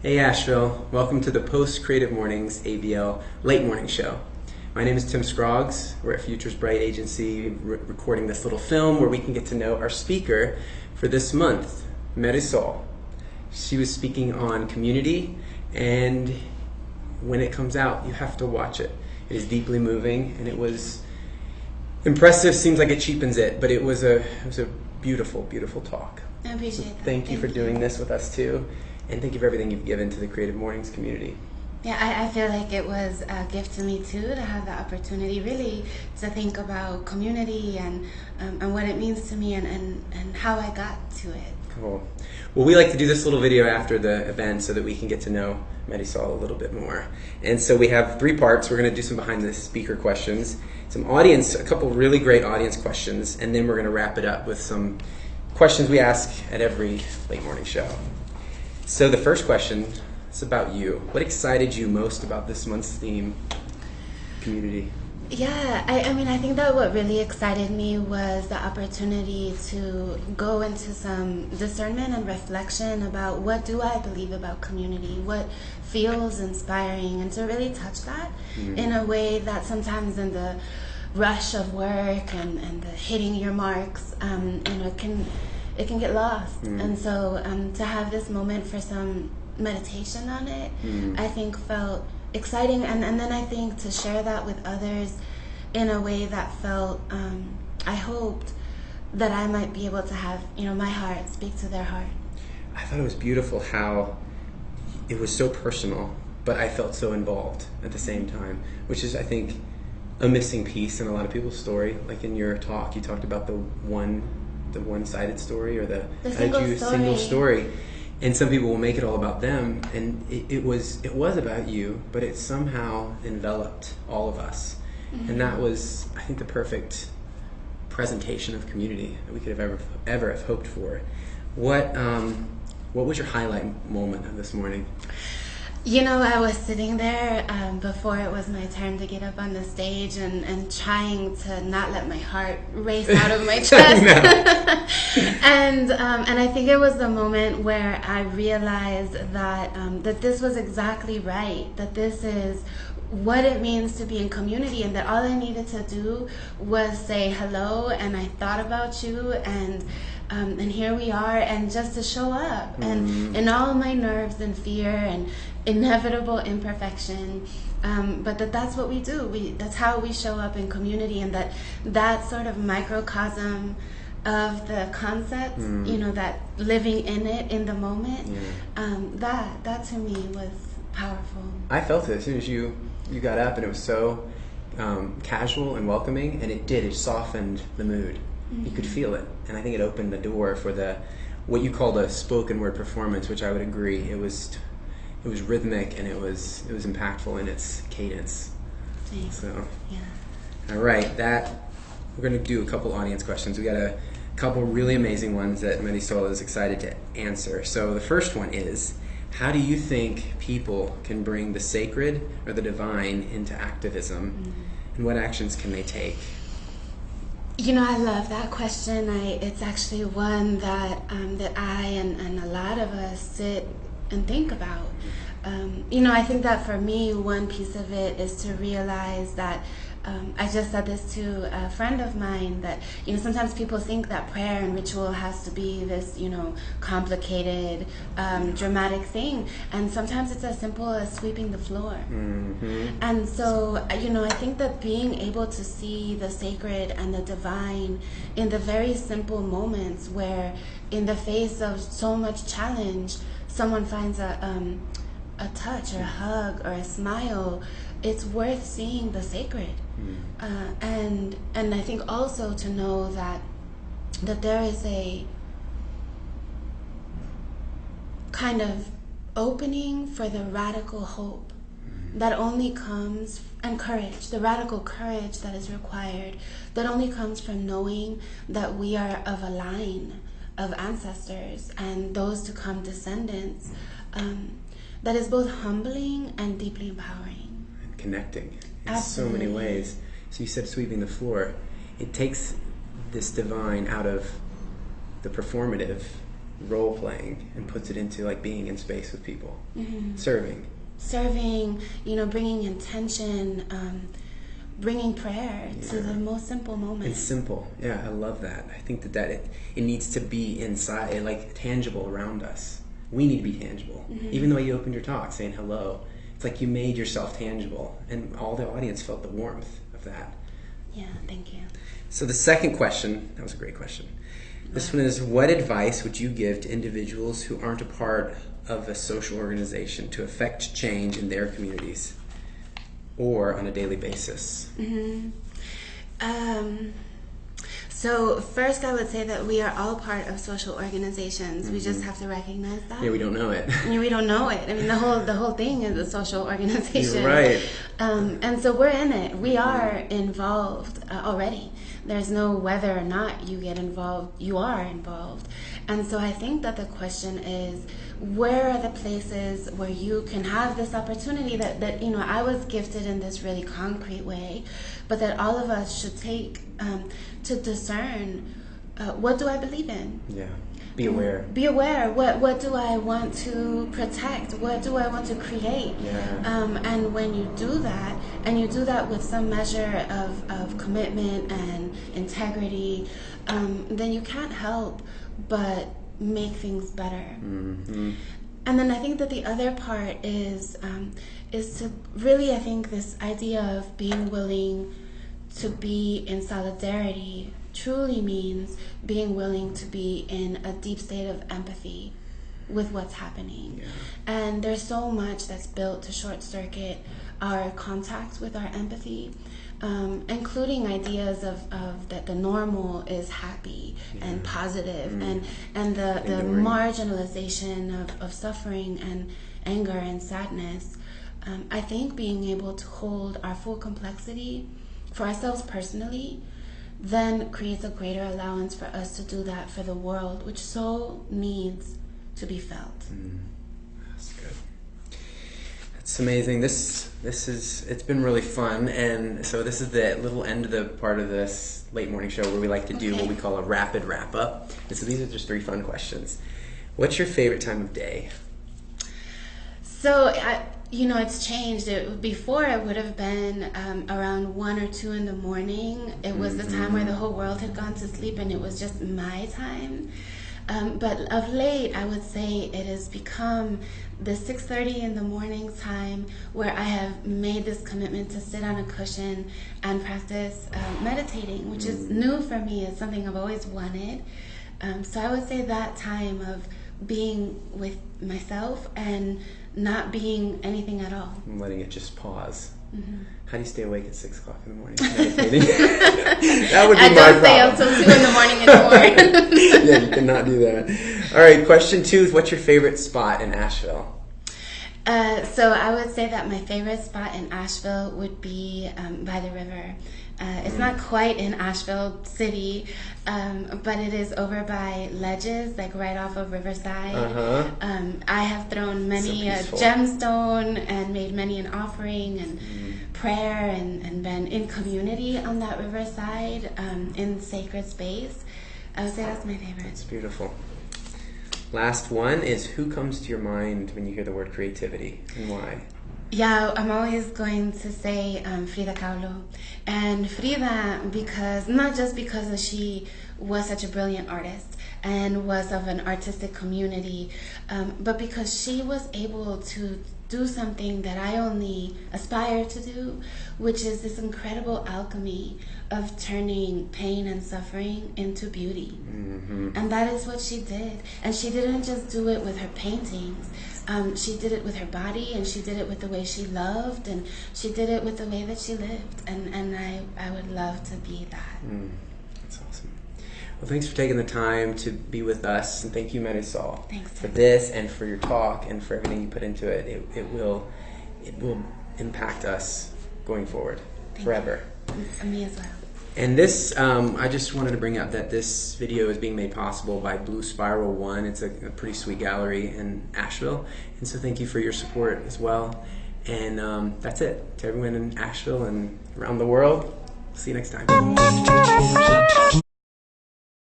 Hey Asheville, welcome to the Post Creative Mornings AVL Late Morning Show. My name is Tim Scroggs. We're at Futures Bright Agency recording this little film where we can get to know our speaker for this month, Marisol. She was speaking on community, and when it comes out, you have to watch it. It is deeply moving, and it was impressive. Seems like it cheapens it, but it was a beautiful, beautiful talk. I appreciate that. Thank you for doing this with us too. And thank you for everything you've given to the Creative Mornings community. Yeah, I feel like it was a gift to me too to have the opportunity really to think about community and what it means to me and how I got to it. Cool. Well, we like to do this little video after the event so that we can get to know Marisol a little bit more. And so we have 3 parts. We're going to do some behind the speaker questions, a couple really great audience questions, and then we're going to wrap it up with some questions we ask at every late morning show. So the first question is about you. What excited you most about this month's theme, community? Yeah, I think that what really excited me was the opportunity to go into some discernment and reflection about what do I believe about community, what feels inspiring, and to really touch that in a way that sometimes in the rush of work and the hitting your marks, it can get lost. And so to have this moment for some meditation on it, I think felt exciting. And then I think to share that with others in a way that felt, I hoped that I might be able to have, my heart speak to their heart. I thought it was beautiful how it was so personal, but I felt so involved at the same time, which is, I think, a missing piece in a lot of people's story. Like in your talk, you talked about the one-sided story, or the single story, and some people will make it all about them, and it was about you, but it somehow enveloped all of us, and that was, I think, the perfect presentation of community that we could have ever have hoped for. What was your highlight moment of this morning? I was sitting there before it was my turn to get up on the stage and trying to not let my heart race out of my chest. And I think it was the moment where I realized that this was exactly right, that this is what it means to be in community, and that all I needed to do was say hello, and I thought about you, and here we are, and just to show up, and all my nerves and fear and inevitable imperfection, but that's what we do. That's how we show up in community, and that sort of microcosm of the concept, that living in it in the moment, that to me was powerful. I felt it as soon as you got up, and it was so casual and welcoming, and it softened the mood. You could feel it, and I think it opened the door for what you called a spoken word performance, which I would agree. It was rhythmic, and it was impactful in its cadence. Thanks. So, yeah. All right, we're going to do a couple audience questions. We got a couple really amazing ones that Marisol is excited to answer. So the first one is, how do you think people can bring the sacred or the divine into activism, and what actions can they take? I love that question. It's actually one that I and a lot of us sit and think about. I think that for me, one piece of it is to realize that I just said this to a friend of mine, that sometimes people think that prayer and ritual has to be this complicated, dramatic thing, and sometimes it's as simple as sweeping the floor. And so I think that being able to see the sacred and the divine in the very simple moments where, in the face of so much challenge, someone finds a touch or a hug or a smile, it's worth seeing the sacred. And I think also to know that there is a kind of opening for the radical hope that only comes, and courage, the radical courage that is required, that only comes from knowing that we are of a line of ancestors and those to come descendants, that is both humbling and deeply empowering. And connecting in Absolutely. So many ways. So you said sweeping the floor. It takes this divine out of the performative role playing and puts it into like being in space with people, serving, bringing intention, bringing prayer to the most simple moments. And simple, yeah, I love that. I think that it needs to be inside, like tangible around us. We need to be tangible. Even though you opened your talk saying hello, it's like you made yourself tangible, and all the audience felt the warmth of that. Yeah, thank you. So the second question, that was a great question. This one is, what advice would you give to individuals who aren't a part of a social organization to affect change in their communities or on a daily basis? So first I would say that we are all part of social organizations. We just have to recognize that. Yeah, we don't know it. We don't know it. I mean, the whole thing is a social organization. You're right. And so we're in it. We are involved already. There's no whether or not you get involved. You are involved. And so I think that the question is, where are the places where you can have this opportunity that I was gifted in this really concrete way, but that all of us should take to discern, what do I believe in? Yeah. Be aware. Be aware. What do I want to protect? What do I want to create? Yeah. And when you do that, and you do that with some measure of commitment and integrity, then you can't help but make things better. And then I think that the other part is to really, I think this idea of being willing to be in solidarity truly means being willing to be in a deep state of empathy with what's happening. Yeah. And there's so much that's built to short circuit our contact with our empathy, including ideas of that the normal is happy and positive, and the marginalization of suffering and anger and sadness. I think being able to hold our full complexity for ourselves personally then creates a greater allowance for us to do that for the world, which so needs to be felt. That's good. That's amazing. It's been really fun, and so this is the little end of the part of this late morning show where we like to do what we call a rapid wrap up. And so these are just 3 fun questions. What's your favorite time of day? So it's changed. Before it would have been around 1 or 2 in the morning. It was the time where the whole world had gone to sleep and it was just my time. But of late, I would say it has become the 6:30 in the morning time where I have made this commitment to sit on a cushion and practice meditating, which is new for me. It's something I've always wanted. So I would say that time of being with myself and not being anything at all. I'm letting it just pause. How do you stay awake at 6 o'clock in the morning meditating? That would be my problem. I don't stay up till 2 in the morning anymore. Yeah, you cannot do that. All right, question 2 is, what's your favorite spot in Asheville? So I would say that my favorite spot in Asheville would be by the river. It's not quite in Asheville City, but it is over by Ledges, like right off of Riverside. I have thrown many a gemstone and made many an offering and prayer and been in community on that riverside in sacred space. I would say that's my favorite. It's beautiful. Last one is, who comes to your mind when you hear the word creativity, and why? Yeah, I'm always going to say Frida Kahlo. And Frida, not just because she was such a brilliant artist and was of an artistic community, but because she was able to do something that I only aspire to do, which is this incredible alchemy of turning pain and suffering into beauty. And that is what she did. And she didn't just do it with her paintings. She did it with her body, and she did it with the way she loved, and she did it with the way that she lived. And I would love to be that. That's awesome. Well, thanks for taking the time to be with us, and thank you, Marisol, for this and for your talk and for everything you put into it. It will impact us going forward forever. And me as well. And this, I just wanted to bring up that this video is being made possible by Blue Spiral 1. It's a pretty sweet gallery in Asheville. And so thank you for your support as well. And that's it. To everyone in Asheville and around the world, see you next time.